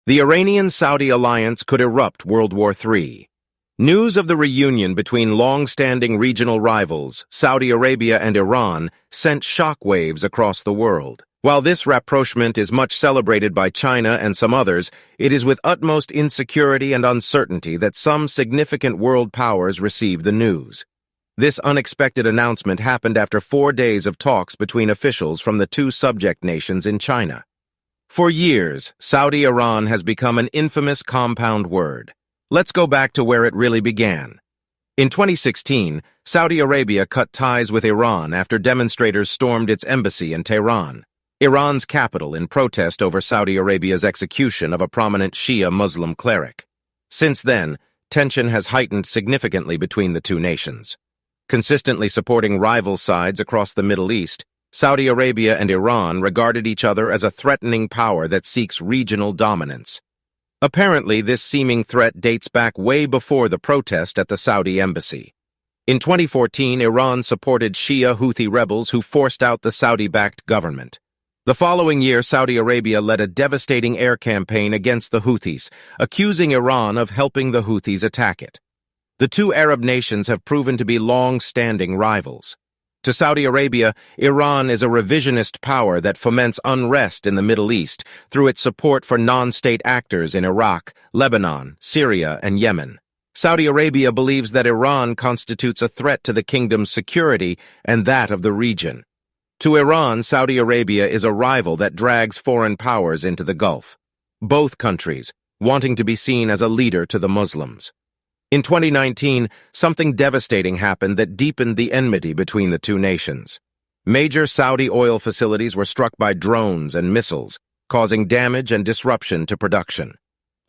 The Iranian-Saudi alliance could erupt World War III. News of the reunion between long-standing regional rivals, Saudi Arabia and Iran, sent shockwaves across the world. While this rapprochement is much celebrated by China and some others, it is with utmost insecurity and uncertainty that some significant world powers receive the news. This unexpected announcement happened after 4 days of talks between officials from the two subject nations in China. For years, Saudi-Iran has become an infamous compound word. Let's go back to where it really began. In 2016, Saudi Arabia cut ties with Iran after demonstrators stormed its embassy in Tehran, Iran's capital, in protest over Saudi Arabia's execution of a prominent Shia Muslim cleric. Since then, tension has heightened significantly between the two nations. Consistently supporting rival sides across the Middle East, Saudi Arabia and Iran regarded each other as a threatening power that seeks regional dominance. Apparently, this seeming threat dates back way before the protest at the Saudi embassy. In 2014, Iran supported Shia Houthi rebels who forced out the Saudi-backed government. The following year, Saudi Arabia led a devastating air campaign against the Houthis, accusing Iran of helping the Houthis attack it. The two Arab nations have proven to be long-standing rivals. To Saudi Arabia, Iran is a revisionist power that foments unrest in the Middle East through its support for non-state actors in Iraq, Lebanon, Syria, and Yemen. Saudi Arabia believes that Iran constitutes a threat to the kingdom's security and that of the region. To Iran, Saudi Arabia is a rival that drags foreign powers into the Gulf, both countries wanting to be seen as a leader to the Muslims. In 2019, something devastating happened that deepened the enmity between the two nations. Major Saudi oil facilities were struck by drones and missiles, causing damage and disruption to production.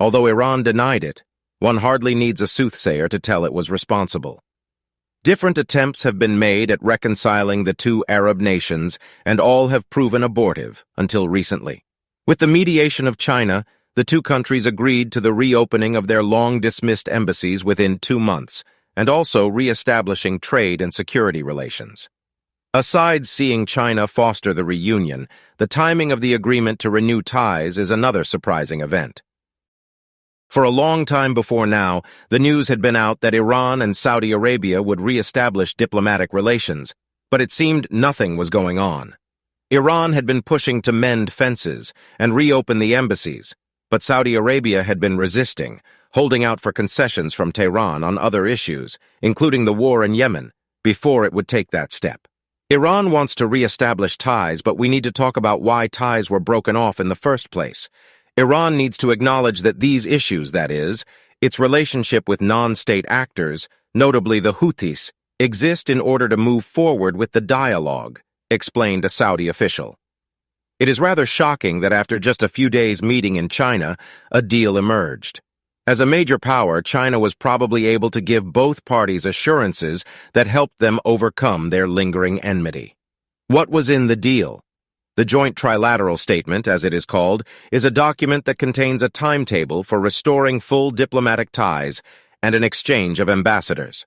Although Iran denied it, one hardly needs a soothsayer to tell it was responsible. Different attempts have been made at reconciling the two Arab nations, and all have proven abortive until recently. With the mediation of China, the two countries agreed to the reopening of their long-dismissed embassies within 2 months, and also re-establishing trade and security relations. Aside seeing China foster the reunion, the timing of the agreement to renew ties is another surprising event. For a long time before now, the news had been out that Iran and Saudi Arabia would re-establish diplomatic relations, but it seemed nothing was going on. Iran had been pushing to mend fences and reopen the embassies, but Saudi Arabia had been resisting, holding out for concessions from Tehran on other issues, including the war in Yemen, before it would take that step. Iran wants to re-establish ties, but we need to talk about why ties were broken off in the first place. Iran needs to acknowledge that these issues, that is, its relationship with non-state actors, notably the Houthis, exist in order to move forward with the dialogue, explained a Saudi official. It is rather shocking that after just a few days meeting in China, a deal emerged. As a major power, China was probably able to give both parties assurances that helped them overcome their lingering enmity. What was in the deal? The Joint Trilateral Statement, as it is called, is a document that contains a timetable for restoring full diplomatic ties and an exchange of ambassadors.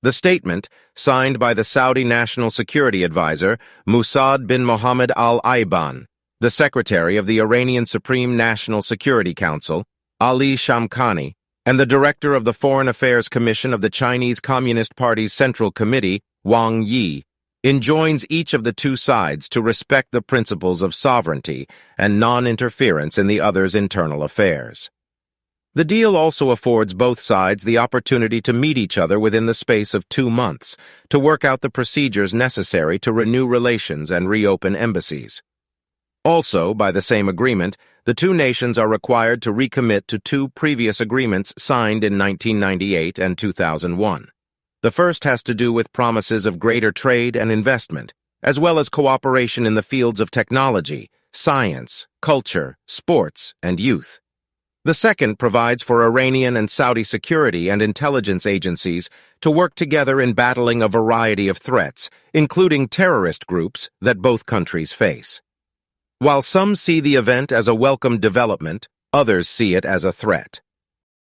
The statement, signed by the Saudi National Security Advisor, Musaad bin Mohammed al-Ayban, the Secretary of the Iranian Supreme National Security Council, Ali Shamkhani, and the Director of the Foreign Affairs Commission of the Chinese Communist Party's Central Committee, Wang Yi, enjoins each of the two sides to respect the principles of sovereignty and non-interference in the other's internal affairs. The deal also affords both sides the opportunity to meet each other within the space of 2 months to work out the procedures necessary to renew relations and reopen embassies. Also, by the same agreement, the two nations are required to recommit to 2 previous agreements signed in 1998 and 2001. The first has to do with promises of greater trade and investment, as well as cooperation in the fields of technology, science, culture, sports, and youth. The second provides for Iranian and Saudi security and intelligence agencies to work together in battling a variety of threats, including terrorist groups that both countries face. While some see the event as a welcome development, others see it as a threat.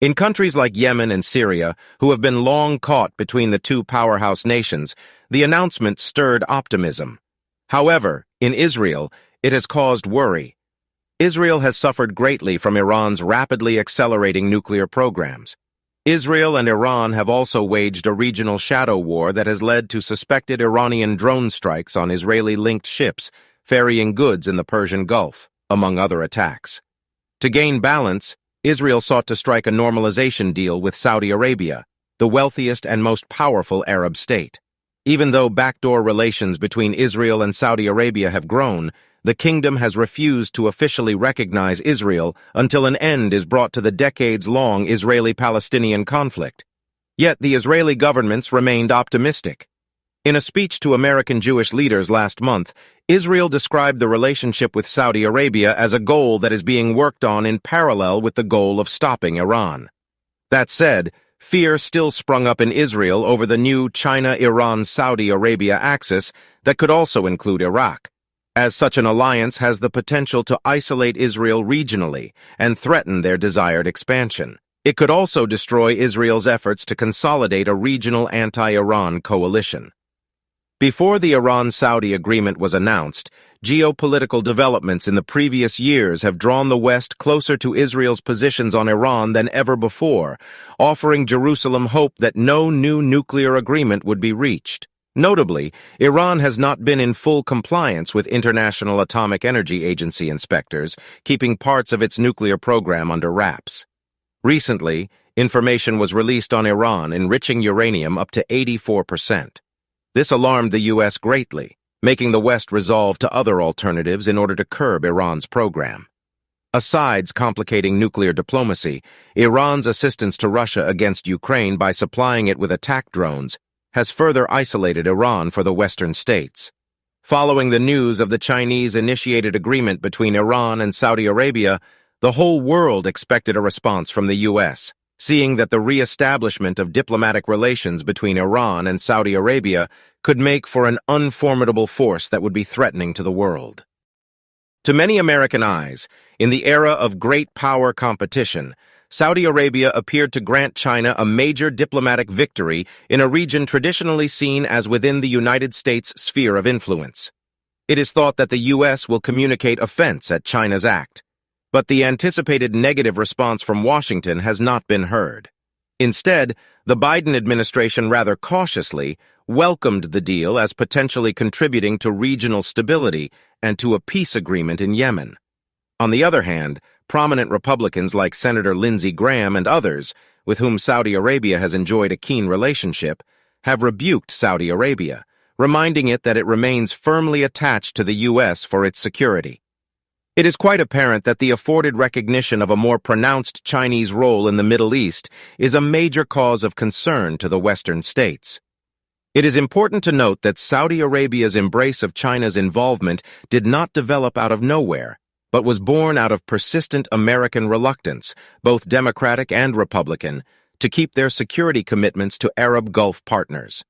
In countries like Yemen and Syria, who have been long caught between the two powerhouse nations, the announcement stirred optimism. However, in Israel, it has caused worry. Israel has suffered greatly from Iran's rapidly accelerating nuclear programs. Israel and Iran have also waged a regional shadow war that has led to suspected Iranian drone strikes on Israeli-linked ships ferrying goods in the Persian Gulf, among other attacks. To gain balance, Israel sought to strike a normalization deal with Saudi Arabia, the wealthiest and most powerful Arab state. Even though backdoor relations between Israel and Saudi Arabia have grown, the kingdom has refused to officially recognize Israel until an end is brought to the decades-long Israeli-Palestinian conflict. Yet the Israeli governments remained optimistic. In a speech to American Jewish leaders last month, Israel described the relationship with Saudi Arabia as a goal that is being worked on in parallel with the goal of stopping Iran. That said, fear still sprung up in Israel over the new China-Iran-Saudi Arabia axis that could also include Iraq, as such an alliance has the potential to isolate Israel regionally and threaten their desired expansion. It could also destroy Israel's efforts to consolidate a regional anti-Iran coalition. Before the Iran-Saudi agreement was announced, geopolitical developments in the previous years have drawn the West closer to Israel's positions on Iran than ever before, offering Jerusalem hope that no new nuclear agreement would be reached. Notably, Iran has not been in full compliance with International Atomic Energy Agency inspectors, keeping parts of its nuclear program under wraps. Recently, information was released on Iran enriching uranium up to 84%. This alarmed the U.S. greatly, making the West resolve to other alternatives in order to curb Iran's program. Asides complicating nuclear diplomacy, Iran's assistance to Russia against Ukraine by supplying it with attack drones has further isolated Iran for the Western states. Following the news of the Chinese-initiated agreement between Iran and Saudi Arabia, the whole world expected a response from the U.S., seeing that the re-establishment of diplomatic relations between Iran and Saudi Arabia could make for an unformidable force that would be threatening to the world. To many American eyes, in the era of great power competition, Saudi Arabia appeared to grant China a major diplomatic victory in a region traditionally seen as within the United States' sphere of influence. It is thought that the U.S. will communicate offense at China's act, but the anticipated negative response from Washington has not been heard. Instead, the Biden administration rather cautiously welcomed the deal as potentially contributing to regional stability and to a peace agreement in Yemen. On the other hand, prominent Republicans like Senator Lindsey Graham and others, with whom Saudi Arabia has enjoyed a keen relationship, have rebuked Saudi Arabia, reminding it that it remains firmly attached to the U.S. for its security. It is quite apparent that the afforded recognition of a more pronounced Chinese role in the Middle East is a major cause of concern to the Western states. It is important to note that Saudi Arabia's embrace of China's involvement did not develop out of nowhere, but was born out of persistent American reluctance, both Democratic and Republican, to keep their security commitments to Arab Gulf partners.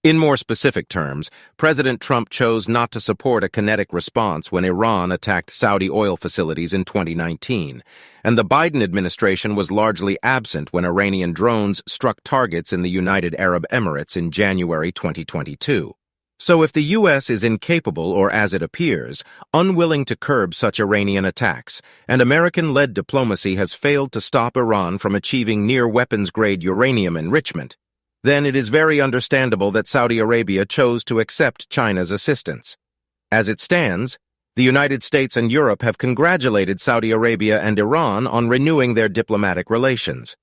In more specific terms, President Trump chose not to support a kinetic response when Iran attacked Saudi oil facilities in 2019, and the Biden administration was largely absent when Iranian drones struck targets in the United Arab Emirates in January 2022. So if the U.S. is incapable, or as it appears, unwilling to curb such Iranian attacks, and American-led diplomacy has failed to stop Iran from achieving near-weapons-grade uranium enrichment, then it is very understandable that Saudi Arabia chose to accept China's assistance. As it stands, the United States and Europe have congratulated Saudi Arabia and Iran on renewing their diplomatic relations.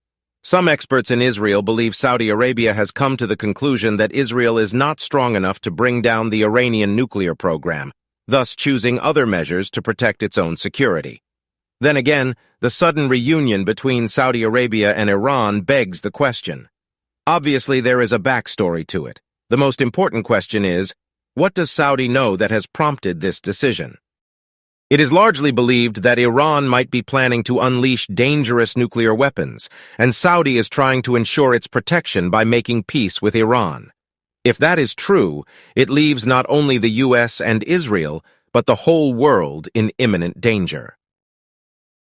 Some experts in Israel believe Saudi Arabia has come to the conclusion that Israel is not strong enough to bring down the Iranian nuclear program, thus choosing other measures to protect its own security. Then again, the sudden reunion between Saudi Arabia and Iran begs the question. Obviously, there is a backstory to it. The most important question is, what does Saudi know that has prompted this decision? It is largely believed that Iran might be planning to unleash dangerous nuclear weapons, and Saudi is trying to ensure its protection by making peace with Iran. If that is true, it leaves not only the U.S. and Israel, but the whole world in imminent danger.